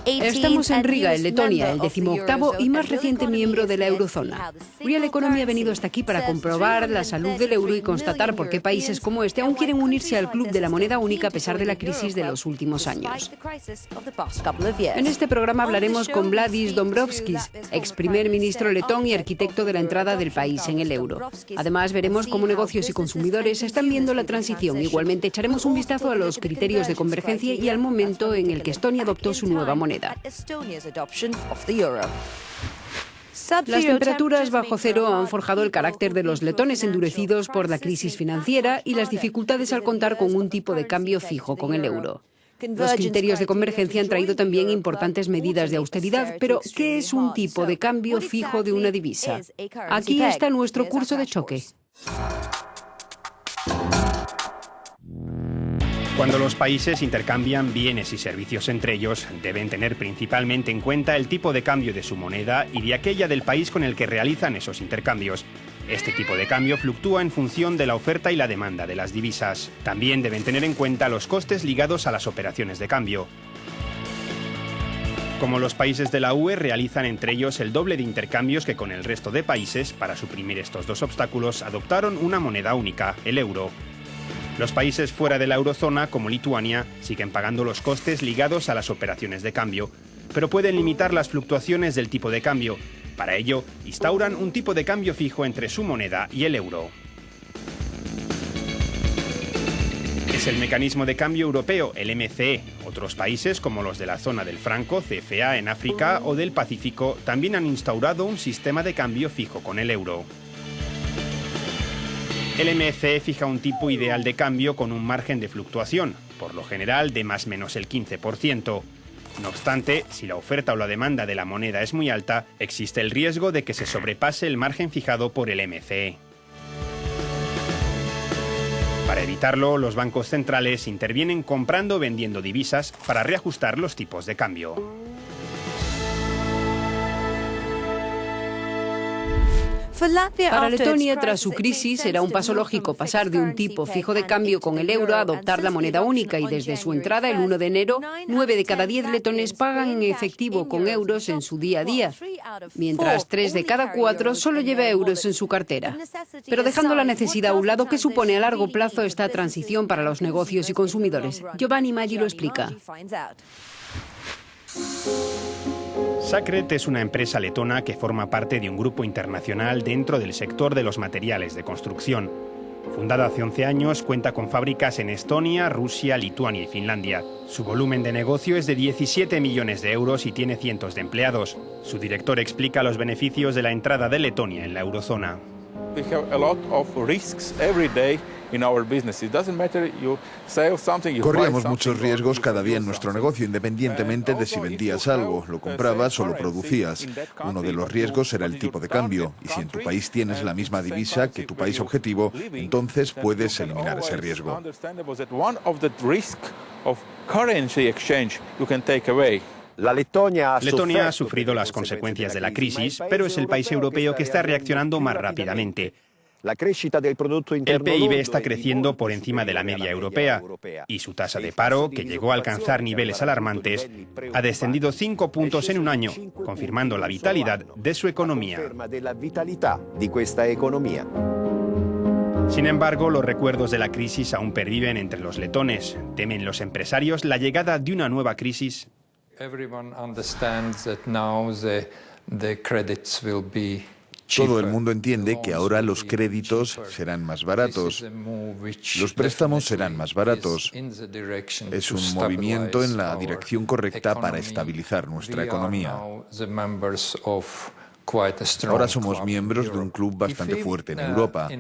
Estamos en Riga, en Letonia, el 18º y más reciente miembro de la eurozona. Real Economy ha venido hasta aquí para comprobar la salud del euro y constatar por qué países como este aún quieren unirse al club de la moneda única a pesar de la crisis de los últimos años. En este programa hablaremos con Valdis Dombrovskis, ex primer ministro letón y arquitecto de la entrada del país en el euro. Además, veremos cómo negocios y consumidores están viendo la transición. Igualmente, echaremos un vistazo a los criterios de convergencia y al momento en el que Estonia adoptó su nueva moneda. Las temperaturas bajo cero han forjado el carácter de los letones endurecidos por la crisis financiera y las dificultades al contar con un tipo de cambio fijo con el euro. Los criterios de convergencia han traído también importantes medidas de austeridad, pero ¿qué es un tipo de cambio fijo de una divisa? Aquí está nuestro curso de choque. Cuando los países intercambian bienes y servicios entre ellos, deben tener principalmente en cuenta el tipo de cambio de su moneda y de aquella del país con el que realizan esos intercambios. Este tipo de cambio fluctúa en función de la oferta y la demanda de las divisas. También deben tener en cuenta los costes ligados a las operaciones de cambio. Como los países de la UE realizan entre ellos el doble de intercambios que con el resto de países, para suprimir estos dos obstáculos adoptaron una moneda única, el euro. Los países fuera de la eurozona, como Lituania, siguen pagando los costes ligados a las operaciones de cambio, pero pueden limitar las fluctuaciones del tipo de cambio. Para ello, instauran un tipo de cambio fijo entre su moneda y el euro. Es el mecanismo de cambio europeo, el MCE. Otros países, como los de la zona del franco, CFA en África o del Pacífico, también han instaurado un sistema de cambio fijo con el euro. El MCE fija un tipo ideal de cambio con un margen de fluctuación, por lo general de más o menos el 15%. No obstante, si la oferta o la demanda de la moneda es muy alta, existe el riesgo de que se sobrepase el margen fijado por el MCE. Para evitarlo, los bancos centrales intervienen comprando o vendiendo divisas para reajustar los tipos de cambio. Para Letonia, tras su crisis, será un paso lógico pasar de un tipo fijo de cambio con el euro a adoptar la moneda única y desde su entrada el 1 de enero, 9 de cada 10 letones pagan en efectivo con euros en su día a día, mientras 3 de cada 4 solo lleva euros en su cartera. Pero dejando la necesidad a un lado, ¿qué supone a largo plazo esta transición para los negocios y consumidores? Giovanni Maggi lo explica. Sacred es una empresa letona que forma parte de un grupo internacional dentro del sector de los materiales de construcción. Fundada hace 11 años, cuenta con fábricas en Estonia, Rusia, Lituania y Finlandia. Su volumen de negocio es de 17 millones de euros y tiene cientos de empleados. Su director explica los beneficios de la entrada de Letonia en la eurozona. Corríamos muchos riesgos cada día en nuestro negocio, independientemente de si vendías algo, lo comprabas o lo producías. Uno de los riesgos era el tipo de cambio, y si en tu país tienes la misma divisa que tu país objetivo, entonces puedes eliminar ese riesgo. Letonia ha sufrido las consecuencias de la crisis, pero es el país europeo que está reaccionando más rápidamente. El PIB está creciendo por encima de la media europea y su tasa de paro, que llegó a alcanzar niveles alarmantes, ha descendido 5 puntos en un año, confirmando la vitalidad de su economía. Sin embargo, los recuerdos de la crisis aún perviven entre los letones. ¿Temen los empresarios la llegada de una nueva crisis? Todo el mundo entiende que ahora los créditos serán más baratos, los préstamos serán más baratos. Es un movimiento en la dirección correcta para estabilizar nuestra economía. Ahora somos miembros de un club bastante fuerte en Europa.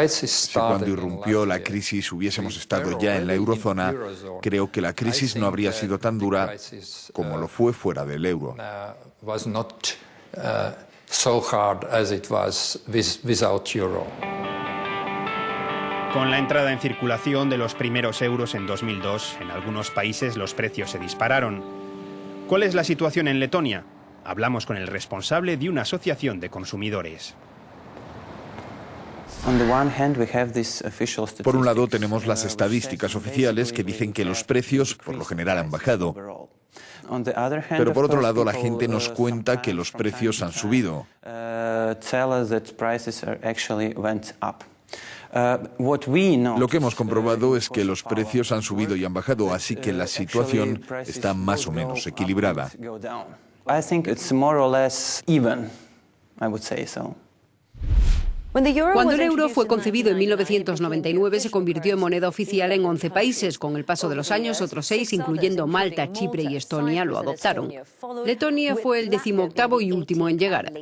Si cuando irrumpió la crisis hubiésemos estado ya en la eurozona, creo que la crisis no habría sido tan dura como lo fue fuera del euro. Con la entrada en circulación de los primeros euros en 2002, en algunos países los precios se dispararon. ¿Cuál es la situación en Letonia? Hablamos con el responsable de una asociación de consumidores. Por un lado, tenemos las estadísticas oficiales que dicen que los precios, por lo general, han bajado. Pero por otro lado, la gente nos cuenta que los precios han subido. Lo que hemos comprobado es que los precios han subido y han bajado, así que la situación está más o menos equilibrada. Cuando el euro fue concebido en 1999, se convirtió en moneda oficial en 11 países. Con el paso de los años, otros 6, incluyendo Malta, Chipre y Estonia, lo adoptaron. Letonia fue el 18º y último en llegar.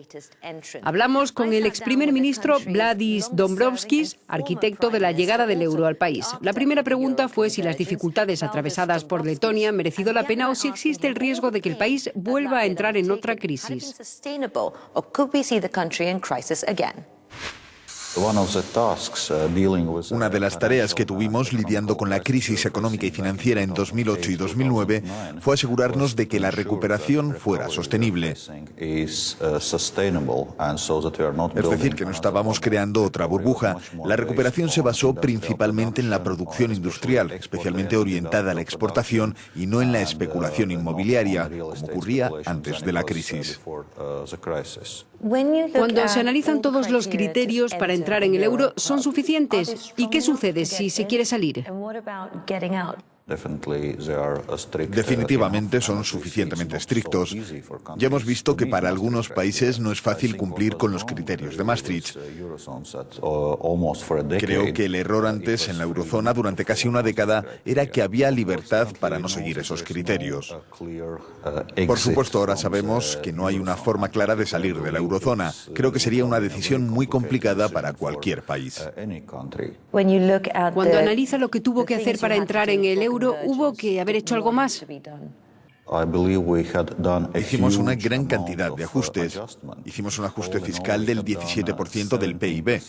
Hablamos con el ex primer ministro Valdis Dombrovskis, arquitecto de la llegada del euro al país. La primera pregunta fue si las dificultades atravesadas por Letonia han merecido la pena o si existe el riesgo de que el país vuelva a entrar en otra crisis. Una de las tareas que tuvimos lidiando con la crisis económica y financiera en 2008 y 2009 fue asegurarnos de que la recuperación fuera sostenible. Es decir, que no estábamos creando otra burbuja. La recuperación se basó principalmente en la producción industrial, especialmente orientada a la exportación y no en la especulación inmobiliaria, como ocurría antes de la crisis. Cuando se analizan todos los criterios para entrar en el euro, ¿son suficientes? ¿Y qué sucede si se quiere salir? Definitivamente son suficientemente estrictos. Ya hemos visto que para algunos países no es fácil cumplir con los criterios de Maastricht. Creo que el error antes en la eurozona durante casi una década era que había libertad para no seguir esos criterios. Por supuesto, ahora sabemos que no hay una forma clara de salir de la eurozona. Creo que sería una decisión muy complicada para cualquier país. Cuando analiza lo que tuvo que hacer para entrar en el euro, ¿hubo que haber hecho algo más? Hicimos una gran cantidad de ajustes. Hicimos un ajuste fiscal del 17% del PIB.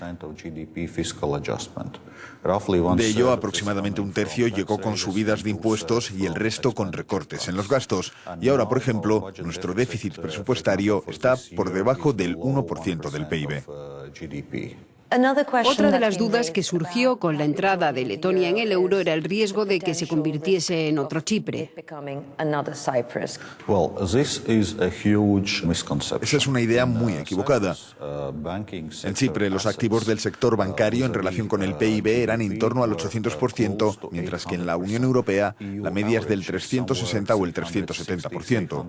De ello, aproximadamente un tercio llegó con subidas de impuestos y el resto con recortes en los gastos. Y ahora, por ejemplo, nuestro déficit presupuestario está por debajo del 1% del PIB. Otra de las dudas que surgió con la entrada de Letonia en el euro era el riesgo de que se convirtiese en otro Chipre. Esa es una idea muy equivocada. En Chipre, los activos del sector bancario en relación con el PIB eran en torno al 800%, mientras que en la Unión Europea la media es del 360 o el 370%.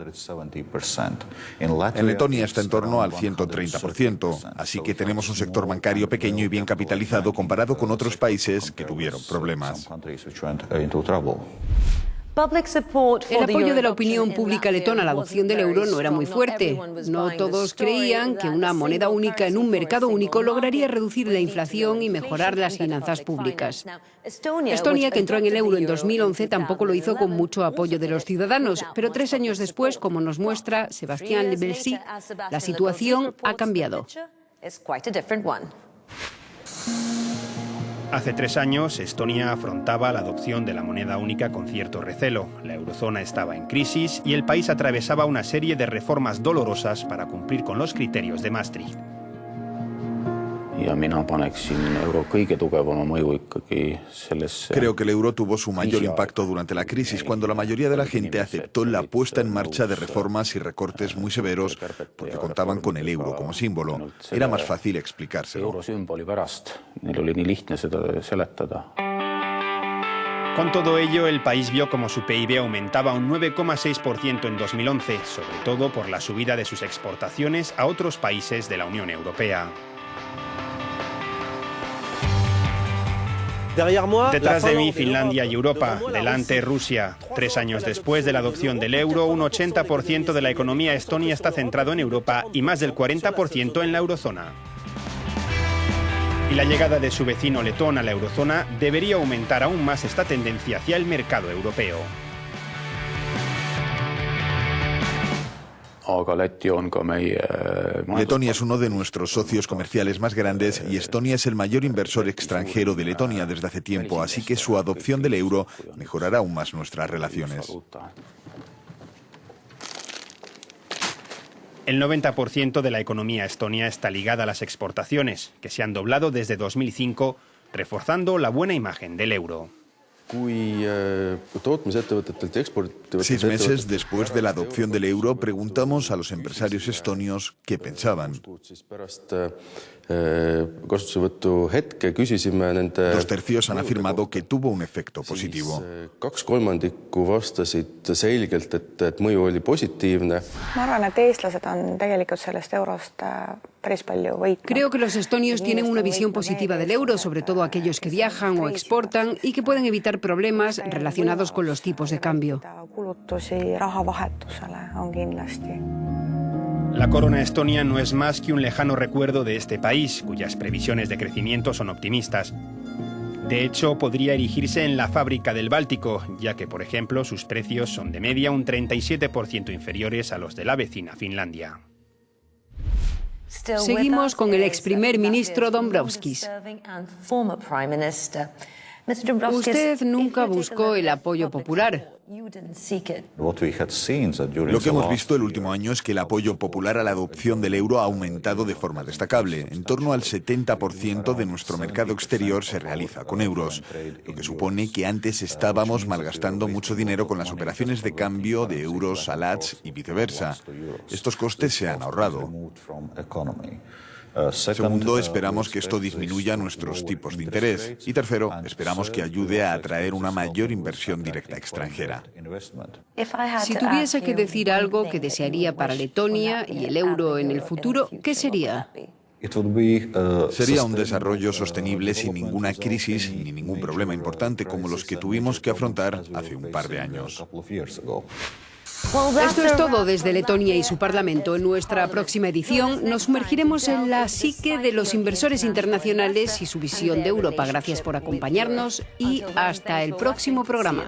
En Letonia está en torno al 130%, así que tenemos un sector bancario pequeño y bien capitalizado comparado con otros países que tuvieron problemas. El apoyo de la opinión pública letona a la adopción del euro no era muy fuerte. No todos creían que una moneda única en un mercado único lograría reducir la inflación y mejorar las finanzas públicas. Estonia, que entró en el euro en 2011, tampoco lo hizo con mucho apoyo de los ciudadanos, pero 3 años después, como nos muestra Sebastián Lebelsi, la situación ha cambiado. Hace 3 años, Estonia afrontaba la adopción de la moneda única con cierto recelo. La eurozona estaba en crisis y el país atravesaba una serie de reformas dolorosas para cumplir con los criterios de Maastricht. Creo que el euro tuvo su mayor impacto durante la crisis, cuando la mayoría de la gente aceptó la puesta en marcha de reformas y recortes muy severos porque contaban con el euro como símbolo. Era más fácil explicárselo. Con todo ello, el país vio como su PIB aumentaba un 9,6% en 2011, sobre todo por la subida de sus exportaciones a otros países de la Unión Europea. Detrás de mí, Finlandia y Europa. Delante, Rusia. 3 años después de la adopción del euro, un 80% de la economía estonia está centrado en Europa y más del 40% en la eurozona. Y la llegada de su vecino letón a la eurozona debería aumentar aún más esta tendencia hacia el mercado europeo. Letonia es uno de nuestros socios comerciales más grandes y Estonia es el mayor inversor extranjero de Letonia desde hace tiempo, así que su adopción del euro mejorará aún más nuestras relaciones. El 90% de la economía estonia está ligada a las exportaciones, que se han doblado desde 2005, reforzando la buena imagen del euro. 6 meses después de la adopción del euro, preguntamos a los empresarios estonios qué pensaban. 2/3 han afirmado que tuvo un efecto positivo. 2/3 vastasid selgelt, et mõju oli positiivne. Ma arvan, et eestlased on tegelikult sellest eurost päris palju võitnud. Creo que los estonios tienen una visión positiva del euro, sobre todo aquellos que viajan o exportan y que pueden evitar problemas relacionados con los tipos de cambio. Kulutusi rahavahetusele on kindlasti. La corona estonia no es más que un lejano recuerdo de este país, cuyas previsiones de crecimiento son optimistas. De hecho, podría erigirse en la fábrica del Báltico, ya que, por ejemplo, sus precios son de media un 37% inferiores a los de la vecina Finlandia. Seguimos con el ex primer ministro Dombrovskis. Usted nunca buscó el apoyo popular. Lo que hemos visto el último año es que el apoyo popular a la adopción del euro ha aumentado de forma destacable. En torno al 70% de nuestro mercado exterior se realiza con euros, lo que supone que antes estábamos malgastando mucho dinero con las operaciones de cambio de euros a lats y viceversa. Estos costes se han ahorrado. Segundo, esperamos que esto disminuya nuestros tipos de interés. Y tercero, esperamos que ayude a atraer una mayor inversión directa extranjera. Si tuviese que decir algo que desearía para Letonia y el euro en el futuro, ¿qué sería? Sería un desarrollo sostenible sin ninguna crisis ni ningún problema importante como los que tuvimos que afrontar hace un par de años. Esto es todo desde Letonia y su Parlamento. En nuestra próxima edición nos sumergiremos en la psique de los inversores internacionales y su visión de Europa. Gracias por acompañarnos y hasta el próximo programa.